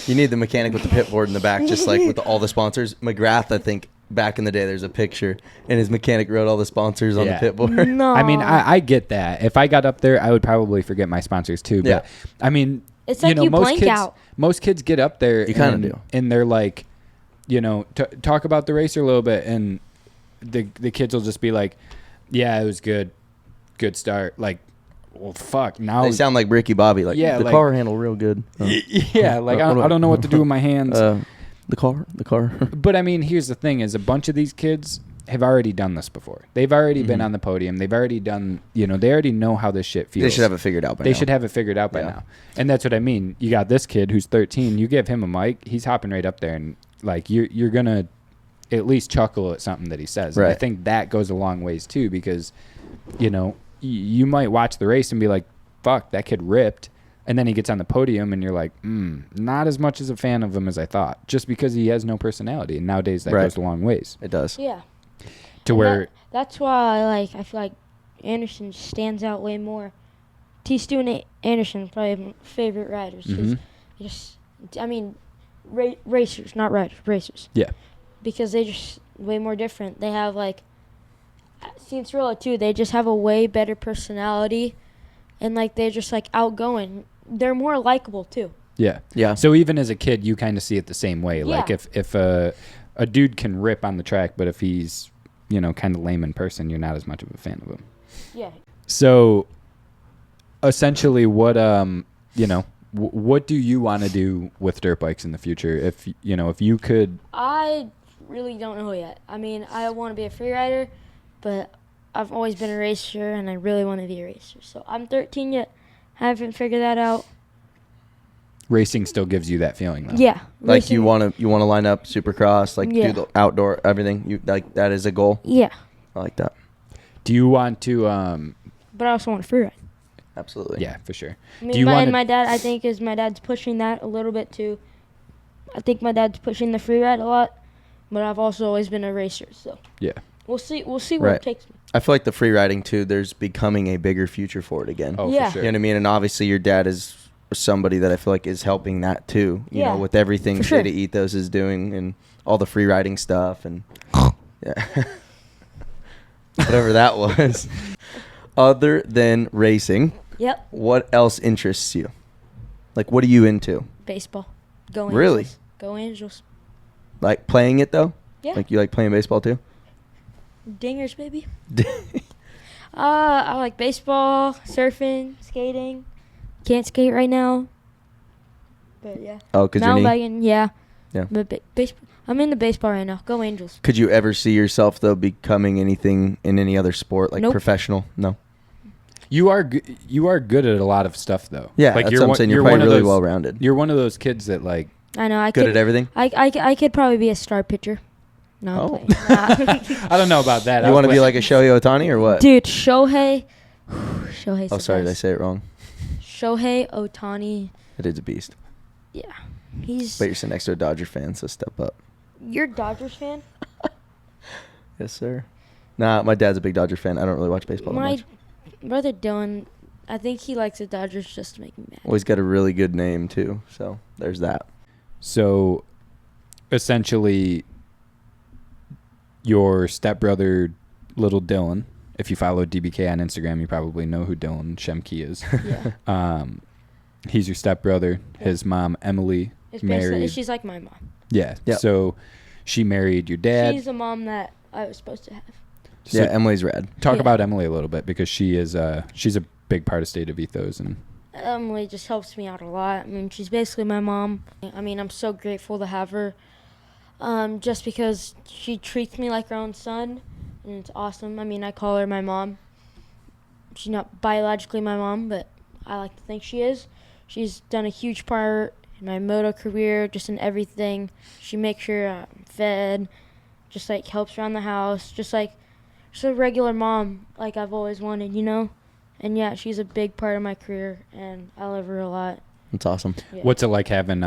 You need the mechanic with the pit board in the back, just like with all the sponsors. McGrath, I think, back in the day, there's a picture, and his mechanic wrote all the sponsors on the pit board. No. I mean, I get that. If I got up there, I would probably forget my sponsors too. But Yeah. I mean, It's like you most blank kids, out. most kids get up there. You kinda do. And they're like, talk about the racer a little bit, and the kids will just be like, yeah, it was good start. Like, well, fuck. Now They sound like Ricky Bobby. Like, Yeah, the like- car handle real good. yeah, like I don't know what to do with my hands. The car. But I mean, here's the thing: is a bunch of these kids have already done this before. They've already been on the podium. They've already done. They already know how this shit feels. They should have it figured out by now. They should have it figured out by Yeah. now. And that's what I mean. You got this kid who's 13. You give him a mic, he's hopping right up there, and like you're gonna at least chuckle at something that he says. And I Right. think that goes a long ways too, because you might watch the race and be like, "Fuck, that kid ripped," and then he gets on the podium, and you're like, not as much as a fan of him as I thought, just because he has no personality. And nowadays that Right. goes a long ways It does. Yeah. to And where. that's why I feel like Anderson stands out way more. T. Stu and Anderson are probably my favorite riders. 'Cause racers, not riders, racers. Yeah. Because they just way more different. They have Cianciarulo too. They just have a way better personality, and they're just outgoing. They're more likable too. Yeah. Yeah. So even as a kid, you kind of see it the same way. Yeah. Like if a dude can rip on the track, but if he's kind of lame in person, you're not as much of a fan of him. Yeah. So essentially, what what do you want to do with dirt bikes in the future? If you could. I really don't know yet. I mean, I want to be a free rider, but I've always been a racer, and I really want to be a racer. So I'm 13 yet. Haven't figured that out. Racing still gives you that feeling, though. Yeah. Like racing- you want to line up Supercross, Yeah. do the outdoor everything. You like that is a goal. Yeah. I like that. Do you want to? But I also want to free ride. Absolutely. Yeah, for sure. I Do mean, you want my dad, I think, my dad's pushing that a little bit too. I think my dad's pushing the free ride a lot, but I've also always been a racer, so Yeah. we'll see where Right. it takes me. I feel like the free riding too. There's becoming a bigger future for it again. Oh, Yeah. for sure. You know what I mean? And obviously your dad is somebody that I feel like is helping that too. You Yeah, know, with everything for sure. Data Ethos is doing and all the free riding stuff and yeah. Whatever that was. Other than racing, Yep. what else interests you? Like what are you into? Baseball. Go Really? Angels. Go Angels. Like playing it though? Yeah. Like you like playing baseball too? Dingers, baby. I like baseball, surfing, skating. Can't skate right now. But yeah. Oh, cuz your Mountain knee. biking, yeah. Yeah. But baseball. I'm into baseball right now. Go Angels. Could you ever see yourself though becoming anything in any other sport like Nope. professional? No. You are good at a lot of stuff, though. Yeah, like that's what I'm saying. You're one probably of really those- well rounded. You're one of those kids that like. I know. I Good could, at everything. I could probably be a star pitcher. No, Oh. I'm playing. I don't know about that. You want to be like a Shohei Ohtani or what? Dude, Shohei's Oh, the sorry, did I best. say it wrong? Shohei Ohtani. It is a beast. Yeah. He's. But you're sitting next to a Dodger fan, so step up. You're a Dodgers fan? Yes, sir. Nah, my dad's a big Dodger fan. I don't really watch baseball that My much. brother Dylan, I think he likes the Dodgers just to make me mad. Well, he's got a really good name, too. So there's that. So, essentially, your stepbrother, little Dylan. If you follow DBK on Instagram, you probably know who Dylan Shemke is. Yeah. He's your stepbrother. His mom, Emily, It's basically, married. she's like my mom. Yeah. Yep. So, she married your dad. She's the mom that I was supposed to have. So Yeah, Emily's rad. talk Yeah. about Emily a little bit, because she's a big part of State of Ethos. And Emily just helps me out a lot. I mean, she's basically my mom. I mean, I'm so grateful to have her. Just because she treats me like her own son, and it's awesome. I mean, I call her my mom. She's not biologically my mom, but I like to think she is. She's done a huge part in my moto career, just in everything. She makes sure I'm fed, just like helps around the house, just a regular mom like I've always wanted, you know? And yeah, she's a big part of my career, and I love her a lot. That's awesome. Yeah. what's it like having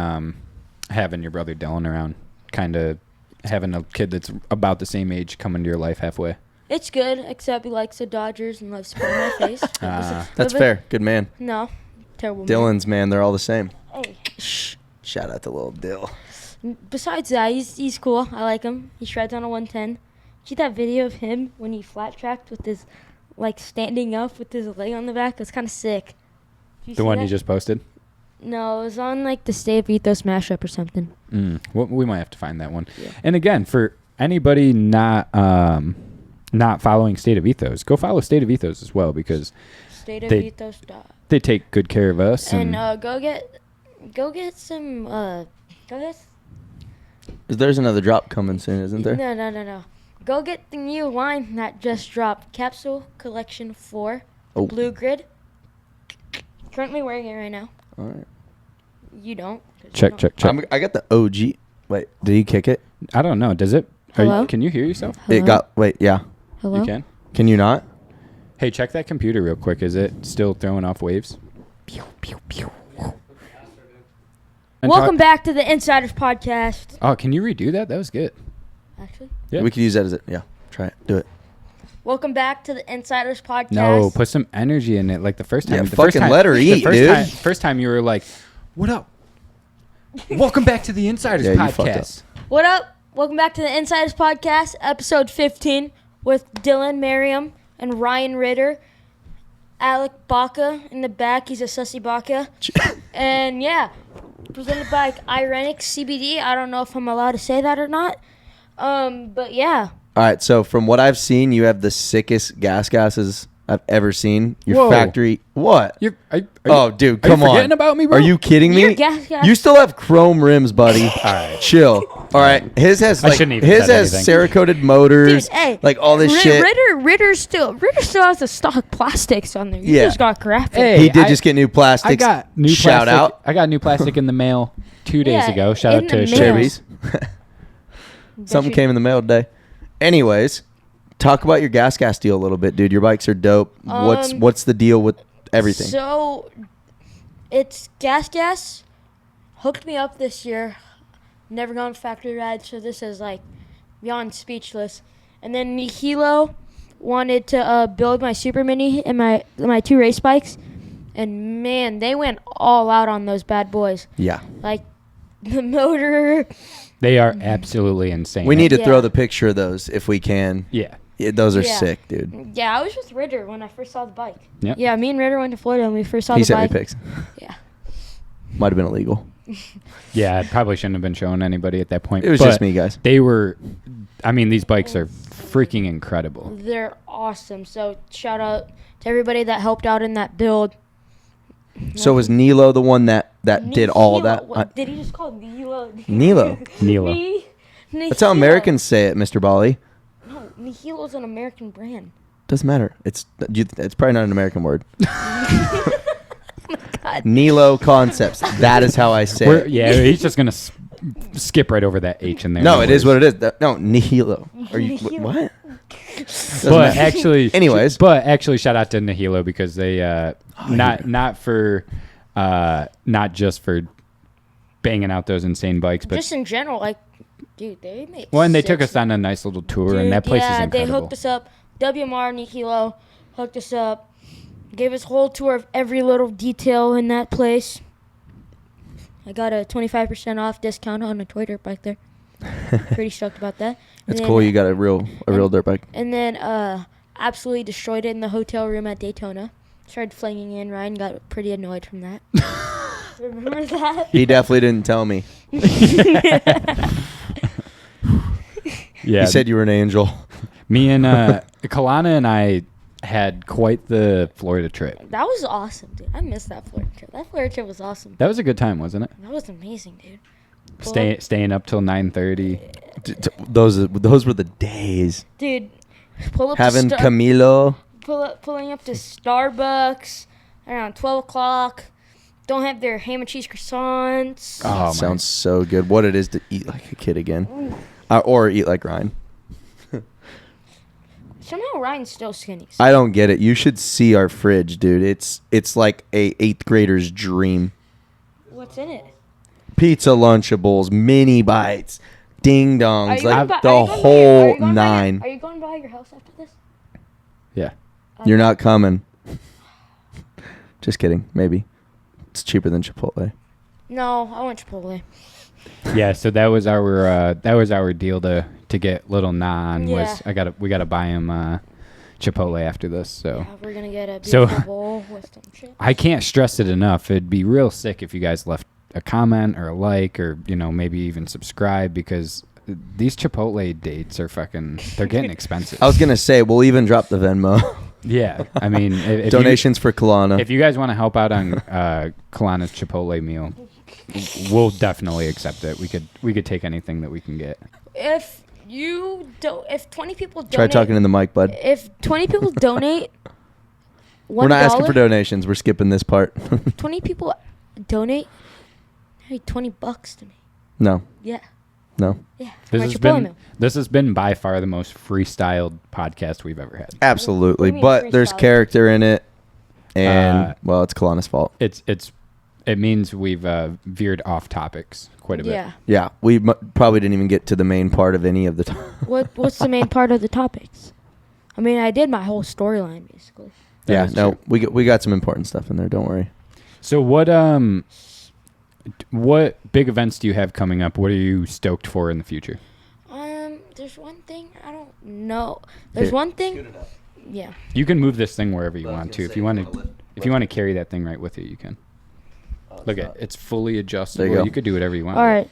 your brother Dylan around? Kind of having a kid that's about the same age come into your life halfway? It's good, except he likes the Dodgers and loves to put in my face. That's fair. Good man. No, terrible. Dylan's, man, they're all the same. Hey. Shh. Shout out to little Dill. Besides that, he's cool. I like him. He shreds on a 110. See that video of him when he flat tracked with his, like, standing up with his leg on the back? It's kind of sick. The one you just posted? No, it was on, like, the State of Ethos mashup or something. Well, we might have to find that one. Yeah. And again, for anybody not following State of Ethos, go follow State of Ethos as well, because Stateofethos. they take good care of us. And go get some. There's another drop coming soon, isn't there? No. Go get the new line that just dropped, Capsule Collection 4, Blue Grid. Currently wearing it right now. All right. You don't. Check. I got the OG. Wait, did he kick it? I don't know. Does it? Hello? Can you hear yourself? Hello? Yeah. Hello? You can? Can you not? Hey, check that computer real quick. Is it still throwing off waves? And Welcome back to the Insiders Podcast. Oh, can you redo that? That was good. Actually. Yeah. We could use that as yeah. Try it. Do it. Welcome back to the Insiders Podcast. No, put some energy in it. Like the first time. Yeah, the first fucking time, let her eat, dude. First time you were like, "What up? Welcome back to the Insiders Yeah, you fucked Podcast." What up? Welcome back to the Insiders Podcast, episode 15, with Dylan Merriam and Ryan Ritter. Alec Baca in the back. He's a sussy Baca. And yeah, presented by Irenic CBD. I don't know if I'm allowed to say that or not. But yeah. All right. So from what I've seen, you have the sickest gases I've ever seen. Your Whoa. factory. What? Oh, dude, are you come on. forgetting about me, bro? Are you kidding me? Your GasGas. You still have chrome rims, buddy. All right. Chill. All right. His has I like shouldn't even his said has anything. Cerakoted motors. Dude, hey, like all this shit. Ritter still has the stock plastics on there. You Yeah. just got crap. Hey, He did I- just get new plastics. I got new Shout plastic. out. I got new plastic in the mail 2 days Yeah, ago. Shout in out to the mail. Chevy's. Something came in the mail today. Anyways, talk about your GasGas deal a little bit, dude. Your bikes are dope. What's the deal with everything? So, it's GasGas hooked me up this year. Never gone factory ride, so this is like beyond speechless. And then Nihilo wanted to build my Super Mini and my 2 race bikes. And man, they went all out on those bad boys. Yeah. Like the motor. They are absolutely insane. We need to Yeah. throw the picture of those if we can. Yeah. Yeah, those are Yeah. sick, dude. Yeah, I was with Ritter when I first saw the bike. Yep. Yeah, me and Ritter went to Florida when we first saw He the sent me bike. pics. Yeah. Might have been illegal. Yeah, I probably shouldn't have been showing anybody at that point. It was but just me, guys. They were, I mean, these bikes are freaking incredible. They're awesome. So shout out to everybody that helped out in that build. So was Nilo the one that did all that? What, did he just call it Nilo? Nilo. Nilo. That's how Americans say it, Mr. Bali. No, Nihilo's an American brand. Doesn't matter. It's probably not an American word. God. Nilo Concepts. That is how I say it. Yeah, he's just going to skip right over that H in there. No, it is what it is. No, Nihilo. Are you Nihilo. what? But actually, Anyways. shout out to Nihilo because they not just for banging out those insane bikes, but Just in general, like, dude, they make well, and they took six- us on a nice little tour, Dude, and that place is yeah, incredible. they hooked us up. WMR Nihilo hooked us up. Gave us a whole tour of every little detail in that place. I got a 25% off discount on a toy dirt bike there. Pretty stoked about that. It's And cool. then- You got a real dirt bike. And then absolutely destroyed it in the hotel room at Daytona. Started flinging in. Ryan got pretty annoyed from that. Remember that? He definitely didn't tell me. Yeah, He said you were an angel. me and Kelana and I had quite the Florida trip. That was awesome, dude. I missed that Florida trip. That Florida trip was awesome. That was a good time, wasn't it? That was amazing, dude. Staying up till 9:30. Those were the days. Dude, pull up Having to Camilo. pulling up to Starbucks around 12 o'clock. Don't have their ham and cheese croissants. Oh, my. Sounds so good. What it is to eat like a kid again. Or eat like Ryan. Somehow Ryan's still skinny. I don't get it. You should see our fridge, dude. It's like a 8th grader's dream. What's in it? Pizza Lunchables, mini bites, ding dongs, like the whole 9. Are you going by your house after this? Yeah. You're not coming. Just kidding. Maybe it's cheaper than Chipotle. No, I want Chipotle. Yeah, so that was our deal to get little Nan. Yeah. We gotta buy him Chipotle after this. So Yeah, we're gonna get a beautiful bowl with some chips. I can't stress it enough. It'd be real sick if you guys left a comment or a like or maybe even subscribe, because these Chipotle dates are they're getting expensive. I was gonna say we'll even drop the Venmo. Yeah, I mean, if donations for Kelana. If you guys want to help out on Kelana's Chipotle meal, we'll definitely accept it. We could take anything that we can get. If 20 people donate, Try talking in the mic, bud. If 20 people donate, We're not asking for donations. We're skipping this part. 20 people donate, hey, $20 to me. No. Yeah. No. Yeah. For my Chipotle meal. This has been by far the most freestyled podcast we've ever had. Absolutely, What do you mean but there's freestyle? character in it, and well, it's Kelana's fault. It means we've veered off topics quite a bit. Yeah. Yeah, we probably didn't even get to the main part of any of the. What's the main part of the topics? I mean, I did my whole storyline basically. Yeah, is no, true. we got some important stuff in there. Don't worry. So what big events do you have coming up? What are you stoked for in the future? There's one thing I don't know. There's one thing. Yeah. You can move this thing wherever you want to. If you want to carry that thing right with you, you can. Look at it's fully adjustable. There you go. You could do whatever you want. All right.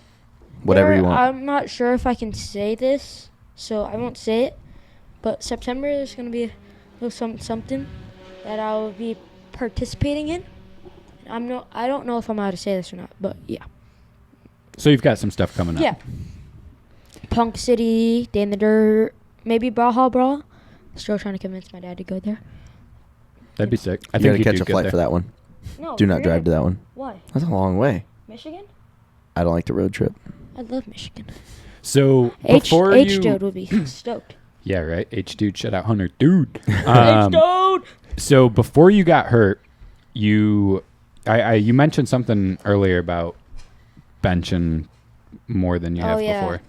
Whatever you want. I'm not sure if I can say this, so I won't say it. But September there's gonna be something that I will be participating in. I don't know if I'm allowed to say this or not, but yeah. So you've got some stuff coming up. Yeah. Punk City, Day in the Dirt, maybe Brawlhall Brawl. Still trying to convince my dad to go there. That'd be sick. I You think gotta you'd catch do a good flight there. for that one. No. Do not drive to that one. Why? That's a long way. Michigan? I don't like the road trip. I love Michigan. So H before Dude would be stoked. Yeah, right. H dude, shout out Hunter, dude. H Dude. So before you got hurt, you mentioned something earlier about benching more than you have before.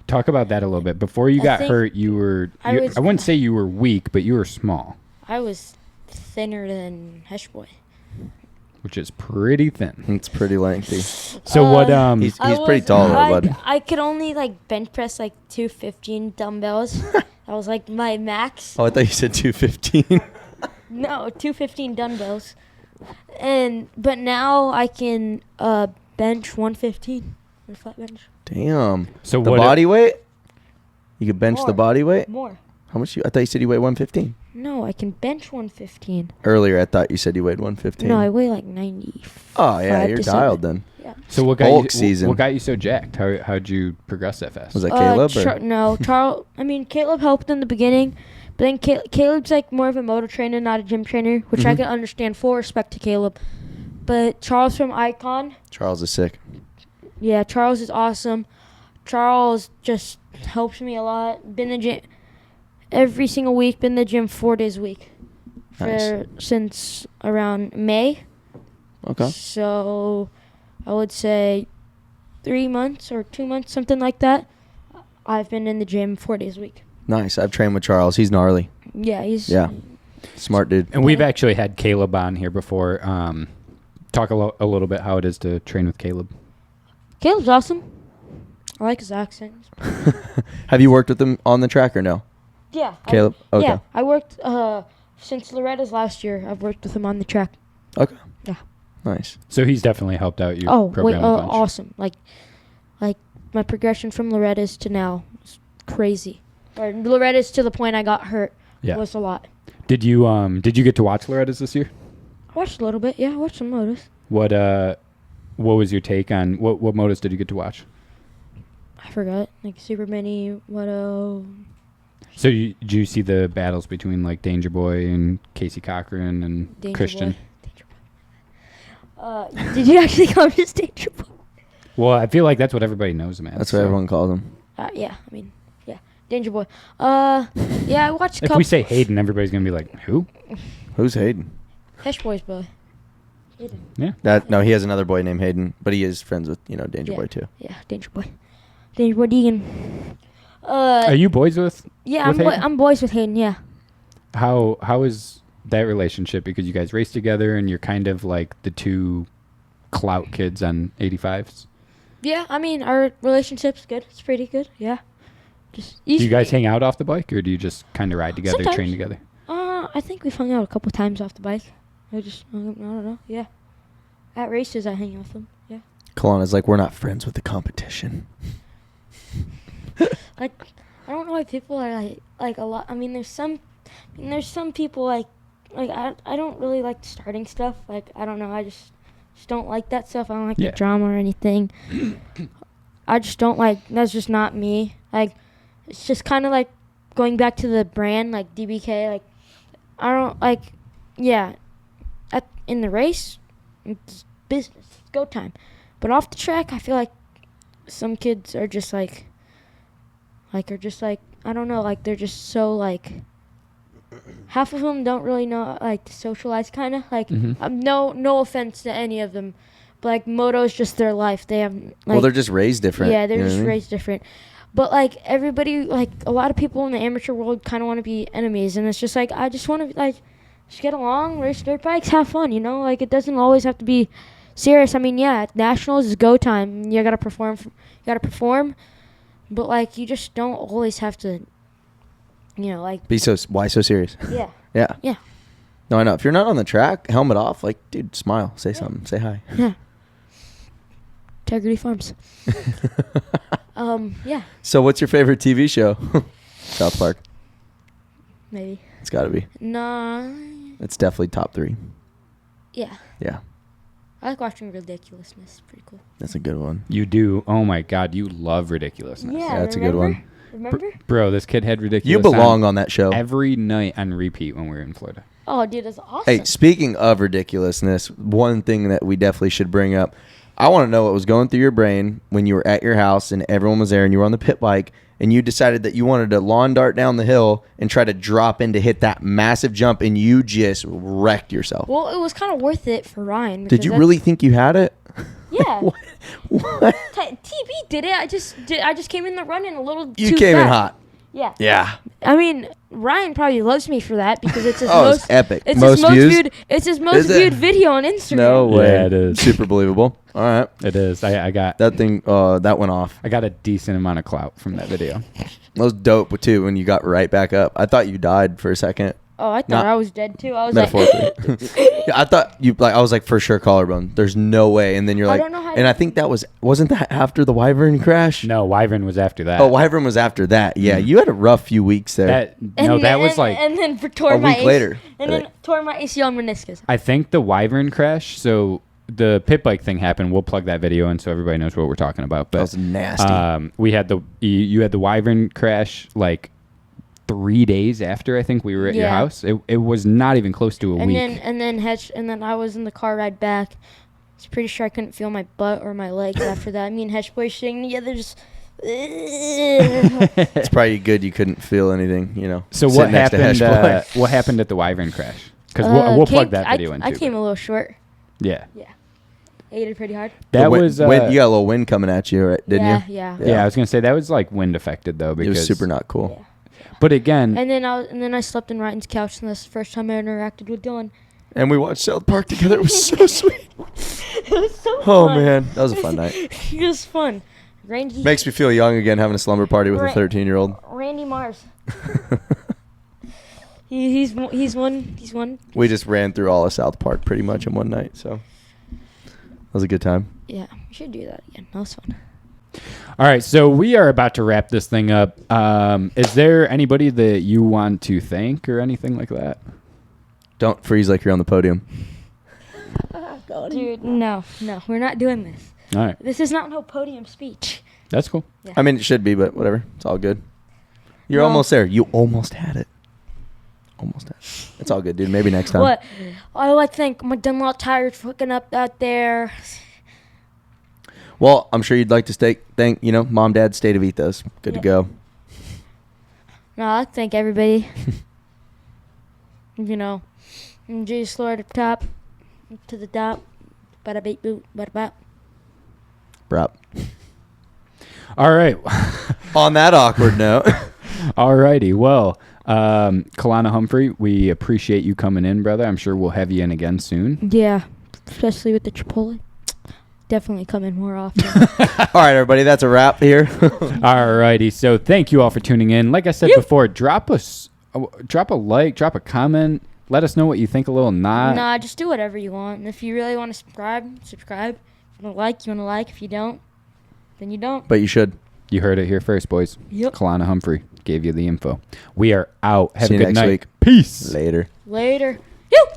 Talk about that a little bit. Before you got hurt, you were I wouldn't say you were weak, but you were small. I was thinner than Hesh Boy. Which is pretty thin. It's pretty lengthy. So what He's pretty tall, though, bud. I could only bench press 215 dumbbells. That was my max. Oh, I thought you said 215. No, 215 dumbbells. But now I can bench 115 on a flat bench. Damn. So the what body weight? You could bench the More. body weight? More. How much I thought you said you weighed 115. No, I can bench 115. Earlier, I thought you said you weighed 115. No, I weigh 90. Oh, yeah, you're dialed then. Yeah. So what got Bulk season. What got you so jacked? How'd you progress that fast? Was that Caleb? Or? No, Charles. I mean, Caleb helped in the beginning, but then Caleb's more of a motor trainer, not a gym trainer, which I can understand. Full respect to Caleb. But Charles from Icon. Charles is sick. Yeah, Charles is awesome. Charles just helps me a lot. Been in the gym every single week. Been in the gym 4 days a week since around May. Okay. So I would say 3 months or 2 months, something like that. I've been in the gym 4 days a week. Nice. I've trained with Charles. He's gnarly. Yeah, he's Smart dude. And we've actually had Caleb on here before. Talk a little bit how it is to train with Caleb. Caleb's awesome. I like his accent. Have you worked with him on the track or no? Yeah. Caleb? Okay. Yeah, I worked since Loretta's last year. I've worked with him on the track. Okay. Yeah. Nice. So he's definitely helped out your program a bunch. Awesome. Like my progression from Loretta's to now is crazy. Or Loretta's to the point I got hurt was a lot. Did you get to watch Loretta's this year? I watched a little bit. Yeah, I watched some motos. What was your take on what motos did you get to watch? I forgot. Super Mini, Moto. So did you see the battles between Danger Boy and Casey Cochran and Danger Christian? Boy. Did you actually call him just Danger Boy? Well, I feel like that's what everybody knows him as. That's what everyone calls him. Yeah, I mean, yeah, Danger Boy. Yeah, I watched. If we say Hayden, everybody's gonna be like, who? Who's Hayden? Hesh Boy's boy. Hayden. Yeah. No, he has another boy named Hayden, but he is friends with Danger Boy too. Yeah, Danger Boy. Then what Deegan? Are you boys with? Yeah, with Hayden? I'm boys with Hayden. Yeah. How is that relationship? Because you guys race together and you're kind of like the two clout kids on 85s. Yeah, I mean our relationship's good. It's pretty good. Yeah. Just Do you guys hang out off the bike, or do you just kind of ride together, Sometimes. train together? I think we've hung out a couple times off the bike. I don't know. Yeah. At races, I hang out with them. Yeah. Kelana's like, we're not friends with the competition. Like, I don't know why people are like a lot. I mean, there's some people like I don't really like starting stuff. Like, I don't know. I just don't like that stuff. I don't like the drama or anything. I just don't like. That's just not me. Like, it's just kind of like going back to the brand, like DBK. Like, I don't like. Yeah. In the race, it's business. It's go time. But off the track, I feel like some kids are just like I don't know, like they're just so like half of them don't really know like to socialize kind of like no offense to any of them, but like moto is just their life. They have like, well, they're just raised different. Yeah, they're just raised different. But like everybody, like a lot of people in the amateur world kind of want to be enemies, and it's just like I just want to like just get along, race dirt bikes, have fun, you know? Like it doesn't always have to be serious. I mean, yeah, nationals is go time. You got to perform. But like you just don't always have to like Why so serious? Yeah. Yeah. Yeah. No, I know. If you're not on the track, helmet off, like, dude, smile, say something, say hi. Yeah. Integrity Farms. Yeah. So what's your favorite TV show? South Park. Maybe. It's got to be. Nah. It's definitely top 3. Yeah. Yeah. I like watching Ridiculousness. It's pretty cool. That's a good one. You do. Oh my God, you love Ridiculousness. Yeah, that's a good one. Remember? Bro, this kid had Ridiculous. You belong on that show. Every night on repeat when we were in Florida. Oh, dude, that's awesome. Hey, speaking of ridiculousness, one thing that we definitely should bring up, I want to know what was going through your brain when you were at your house and everyone was there and you were on the pit bike and you decided that you wanted to lawn dart down the hill and try to drop in to hit that massive jump and you just wrecked yourself. Well, it was kind of worth it for Ryan. Did you really think you had it? Yeah. What? TB did it. I just came in the run in a little You too came in fast. hot. Yeah. Yeah. I mean, Ryan probably loves me for that because it's his Oh, it's epic. It's Most his most views? viewed. It's his most Is it? viewed video on Instagram. No way. Yeah, it is. Super believable. All right. It is. I got That thing, that went off. I got a decent amount of clout from that video. That was dope, too, when you got right back up. I thought you died for a second. Oh, I thought Not- I was dead too. I was Metaphorically. Yeah, I thought I was like, for sure collarbone. There's no way. And then you're I like, don't know how and I think wasn't that after the Wyvern crash? No, Wyvern was after that. Oh, Wyvern was after that. Yeah, you had a rough few weeks there. That was like and then tore a my week later. and then tore my ACL and meniscus. I think the Wyvern crash. So the pit bike thing happened. We'll plug that video in so everybody knows what we're talking about. But That was nasty. we had you had the Wyvern crash like 3 days after I think we were at your house. It was not even close to a week. And then I was in the car ride back. I was pretty sure I couldn't feel my butt or my legs after that. Me and Hetch boy sitting together just. It's probably good you couldn't feel anything, So what sitting next to happened? Hesh Boy. What happened at the Wyvern crash? Because we'll plug that video in too. I came a little short. Yeah. I ate it pretty hard. That was you got a little wind coming at you, right? Didn't you? Yeah. Yeah, I was gonna say that was like wind affected though It because was super not cool. Yeah. But again, And then I slept in Ryan's couch, and that's the first time I interacted with Dylan. And we watched South Park together. It was so sweet. It was so Oh fun. man, that was a fun night. It was fun. Randy Makes me feel young again having a slumber party with a 13-year-old. Randy Mars. He's one. We just ran through all of South Park pretty much in one night, so that was a good time. Yeah, we should do that again. That was fun. all right, so we are about to wrap this thing up. Is there anybody that you want to thank or anything like that? Don't freeze like you're on the podium. Dude, no, we're not doing this. All right, This is not no podium speech. that's cool. I mean, it should be, but whatever. It's all good. You're No. almost there. You almost had it. Almost had it. It's all good, dude. Maybe next time. What? I like to thank my Dunlop tires for hooking up out there. Well, I'm sure you'd like to thank, Mom, Dad, State of Ethos. Good to go. No, I like to thank everybody. Jesus Lord up top, to the top, bada beep boop, bada bop. Brap. All right. On that awkward note. All righty. Well, Kelana Humphrey, we appreciate you coming in, brother. I'm sure we'll have you in again soon. Yeah, especially with the Chipotle. Definitely come in more often. All right, everybody, that's a wrap here. All righty. So thank you all for tuning in. Like I said before, drop a like, drop a comment. Let us know what you think a little not. Nah, just do whatever you want. And if you really want to subscribe. If you want to like. If you don't, then you don't. But you should. You heard it here first, boys. Yep. Kelana Humphrey gave you the info. We are out. Have See a you good next night. week. Peace. Later. Later. You.